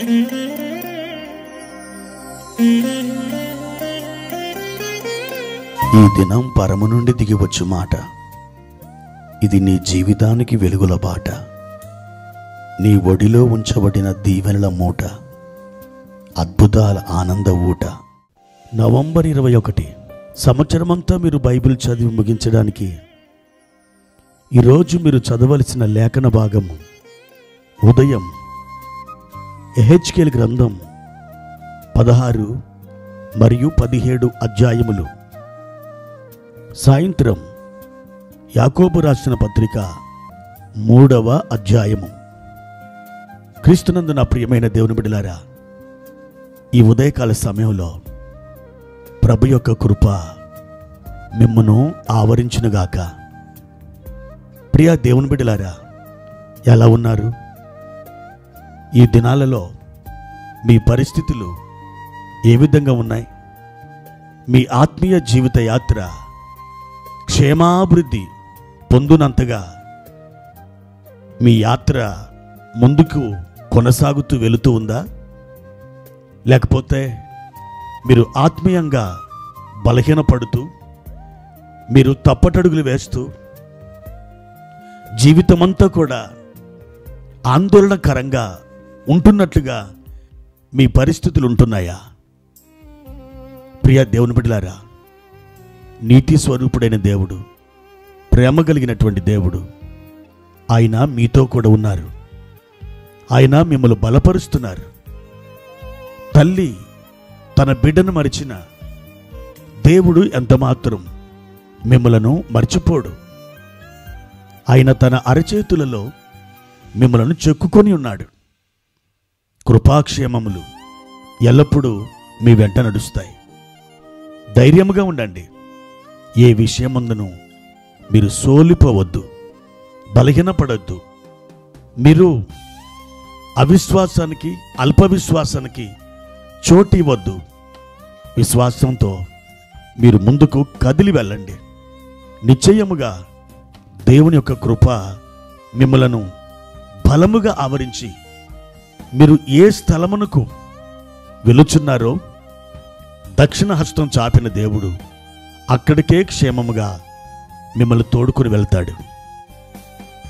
ఈ దినం పరము నుండి దిగివచ్చు మాట. ఇది నీ జీవితానికి వెలుగుల బాట. నీ ఒడిలో ఉంచబడిన దీవెనల మూట, అద్భుతాల ఆనంద ఊట. నవంబర్ 21 సంవత్సరమంతా మీరు బైబిల్ చదివి ముగించడానికి ఈరోజు మీరు చదవలసిన లేఖన భాగము ఉదయం ఎహెచ్కేల్ గ్రంథం 16 మరియు 17 అధ్యాయములు, సాయంత్రం యాకోబు రాసిన పత్రిక 3వ అధ్యాయము. క్రీస్తునందు నా ప్రియమైన దేవుని బిడ్డలారా, ఈ ఉదయకాల సమయంలో ప్రభు యొక్క కృప మిమ్మును ఆవరించునుగాక. ప్రియ దేవుని బిడ్డలారా, ఎలా ఉన్నారు? ఈ దినాలలో మీ పరిస్థితులు ఏ విధంగా ఉన్నాయి? మీ ఆత్మీయ జీవిత యాత్ర క్షేమాభివృద్ధి పొందునంతగా మీ యాత్ర ముందుకు కొనసాగుతూ వెళుతూ ఉందా? లేకపోతే మీరు ఆత్మీయంగా బలహీనపడుతూ, మీరు తప్పటడుగులు వేస్తూ, జీవితమంతా కూడా ఆందోళనకరంగా ఉంటున్నట్లుగా మీ పరిస్థితులు ఉంటున్నాయా? ప్రియ దేవుని బిడ్డలారా, నీతి స్వరూపుడైన దేవుడు, ప్రేమ కలిగినటువంటి దేవుడు, ఆయన మీతో కూడా ఉన్నారు. ఆయన మిమ్మల్ని బలపరుస్తున్నారు. తల్లి తన బిడ్డను మరిచిన దేవుడు ఎంతమాత్రం మిమ్మలను మర్చిపోడు. ఆయన తన అరచేతులలో మిమ్మలను చెక్కుకొని ఉన్నాడు. కృపాక్షేమములు ఎల్లప్పుడూ మీ వెంట నడుస్తాయి. ధైర్యముగా ఉండండి. ఏ విషయమందును మీరు సోలిపోవద్దు, బలహీనపడద్దు. మీరు అవిశ్వాసానికి, అల్పవిశ్వాసానికి చోటు ఇవ్వద్దు. విశ్వాసంతో మీరు ముందుకు కదిలి వెళ్ళండి. నిశ్చయముగా దేవుని యొక్క కృప మిమ్మలను బలముగా ఆవరించి, మీరు ఏ స్థలమునకు వెలుచున్నారో దక్షిణ హస్తం చాపిన దేవుడు అక్కడికే క్షేమముగా మిమ్మల్ని తోడుకుని వెళ్తాడు.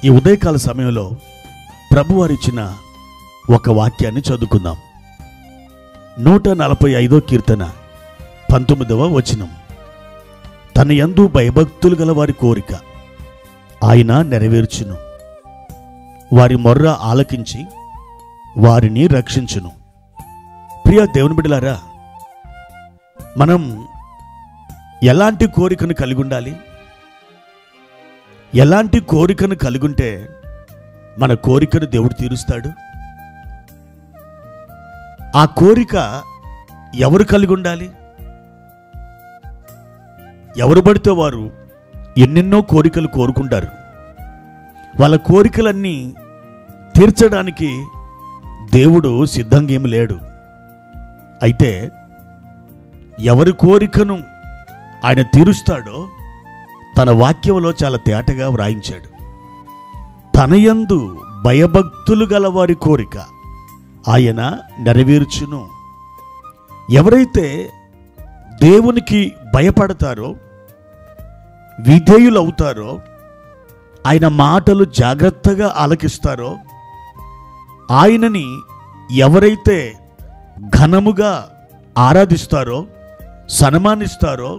ఈ ఉదయకాల సమయంలో ప్రభువారిచ్చిన ఒక వాక్యాన్ని చదువుకుందాం. 145వ కీర్తన 19వ వచనం. తన యందు భయభక్తులు గల వారి కోరిక ఆయన నెరవేర్చును. వారి మొర్ర ఆలకించి వారిని రక్షించును. ప్రియ దేవుని బిడ్డలారా, మనం ఎలాంటి కోరికను కలిగి ఉండాలి? ఎలాంటి కోరికను కలిగి ఉంటే మన కోరికను దేవుడు తీరుస్తాడు? ఆ కోరిక ఎవరు కలిగి ఉండాలి? ఎవరు పడితే వారు ఎన్నెన్నో కోరికలు కోరుకుంటారు. వాళ్ళ కోరికలన్నీ తీర్చడానికి దేవుడు సిద్ధంగా ఏమి లేడు. అయితే ఎవరి కోరికను ఆయన తీరుస్తాడో తన వాక్యంలో చాలా తేటగా వ్రాయించాడు. తన యందు భయభక్తులు గల వారి కోరిక ఆయన నెరవేర్చును. ఎవరైతే దేవునికి భయపడతారో, విధేయులు అవుతారో, ఆయన మాటలు జాగ్రత్తగా ఆలకిస్తారో, ఆయనని ఎవరైతే ఘనముగా ఆరాధిస్తారో, సన్మానిస్తారో,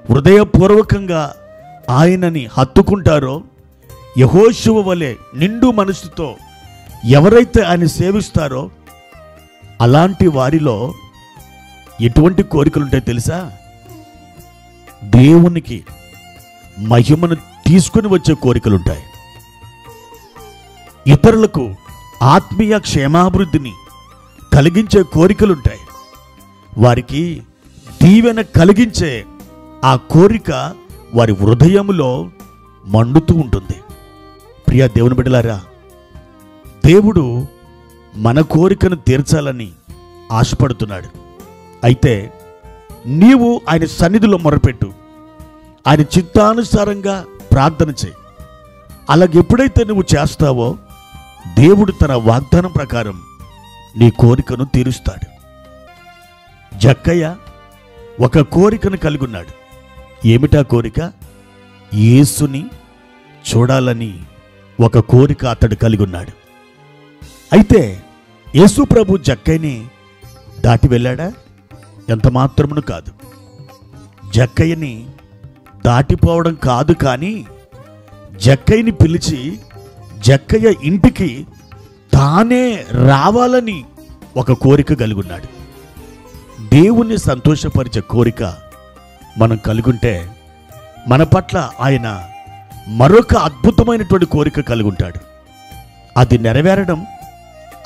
హృదయపూర్వకంగా ఆయనని హత్తుకుంటారో, యెహోషువ వలె నిండు మనసుతో ఎవరైతే ఆయన సేవిస్తారో, అలాంటి వారిలో ఎటువంటి కోరికలు ఉంటాయో తెలుసా? దేవునికి మహిమను తీసుకుని వచ్చే కోరికలుంటాయి. ఇతరులకు ఆత్మీయ క్షేమాభివృద్ధిని కలిగించే కోరికలుంటాయి. వారికి దీవెన కలిగించే ఆ కోరిక వారి హృదయములో మండుతూ ఉంటుంది. ప్రియ దేవుని బిడ్డలారా, దేవుడు మన కోరికను తీర్చాలని ఆశపడుతున్నాడు. అయితే నీవు ఆయన సన్నిధిలో మొరపెట్టు, ఆయన చిత్తానుసారంగా ప్రార్థన చేయి. అలాగెప్పుడైతే నువ్వు చేస్తావో దేవుడు తన వాగ్దానం ప్రకారం నీ కోరికను తీరుస్తాడు. జక్కయ్య ఒక కోరికను కలిగి ఉన్నాడు. ఏమిటా కోరిక? యేసుని చూడాలని ఒక కోరిక అతడు కలిగి ఉన్నాడు. అయితే యేసు ప్రభు జక్కయ్యని దాటి వెళ్ళాడా? ఎంత మాత్రమును కాదు. జక్కయ్యని దాటిపోవడం కాదు, కానీ జక్కయ్యని పిలిచి జక్కయ్య ఇంటికి తానే రావాలని ఒక కోరిక కలిగి ఉన్నాడు. దేవుణ్ణి సంతోషపరిచే కోరిక మనం కలిగుంటే మన పట్ల ఆయన మరొక అద్భుతమైనటువంటి కోరిక కలిగి ఉంటాడు. అది నెరవేరడం,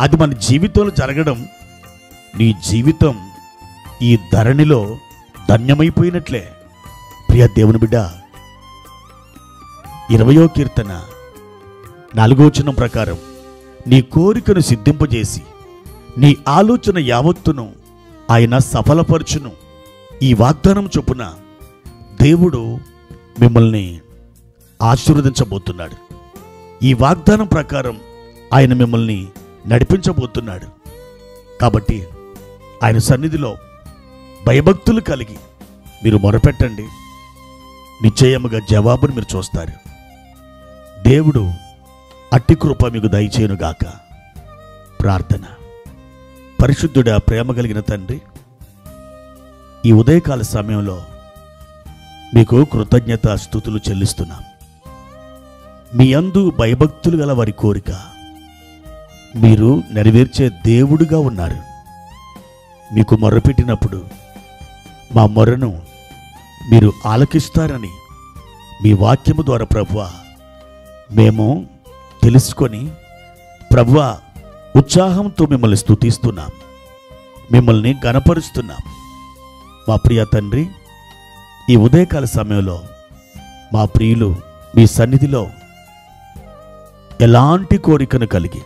అది మన జీవితంలో జరగడం, నీ జీవితం ఈ ధరణిలో ధన్యమైపోయినట్లే. ప్రియ దేవుని బిడ్డ, 20వ కీర్తన 4వ వచనం ప్రకారం నీ కోరికను సిద్ధింపజేసి నీ ఆలోచన యావత్తును ఆయన సఫలపరచును. ఈ వాగ్దానం చొప్పున దేవుడు మిమ్మల్ని ఆశీర్వదించబోతున్నాడు. ఈ వాగ్దానం ప్రకారం ఆయన మిమ్మల్ని నడిపించబోతున్నాడు. కాబట్టి ఆయన సన్నిధిలో భయభక్తులు కలిగి మీరు మొరపెట్టండి. నిశ్చయముగా జవాబును మీరు చూస్తారు. దేవుడు అట్టి కృప మీకు దయచేయునుగాక. ప్రార్థన. పరిశుద్ధుడా, ప్రేమ కలిగిన తండ్రి, ఈ ఉదయకాల సమయంలో మీకు కృతజ్ఞత స్తుతులు చెల్లిస్తున్నాం. మీ యందు భయభక్తులు గల వారి కోరిక మీరు నెరవేర్చే దేవుడుగా ఉన్నారు. మీకు మొర్రపెట్టినప్పుడు మా మొర్రను మీరు ఆలకిస్తారని మీ వాక్యము ద్వారా ప్రభువా మేము తెలుసుకొని ప్రభువా ఉత్సాహంతో మిమ్మల్ని స్తుతిస్తున్నాం, మిమ్మల్ని ఘనపరుస్తున్నాం. మా ప్రియ తండ్రి, ఈ ఉదయకాల సమయంలో మా ప్రియులు మీ సన్నిధిలో ఎలాంటి కోరికను కలిగి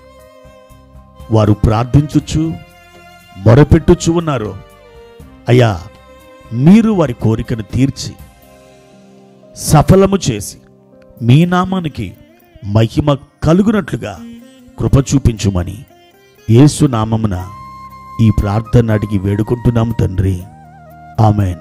వారు ప్రార్థించుచు మొరపెట్టుచు ఉన్నారో అయ్యా, మీరు వారి కోరికను తీర్చి సఫలము చేసి మీ నామానికి మహిమ కలుగునట్లుగా కృప చూపించుమని యేసు నామమున ఈ ప్రార్థన అడిగి వేడుకుంటున్నాము తండ్రి. ఆమెన్.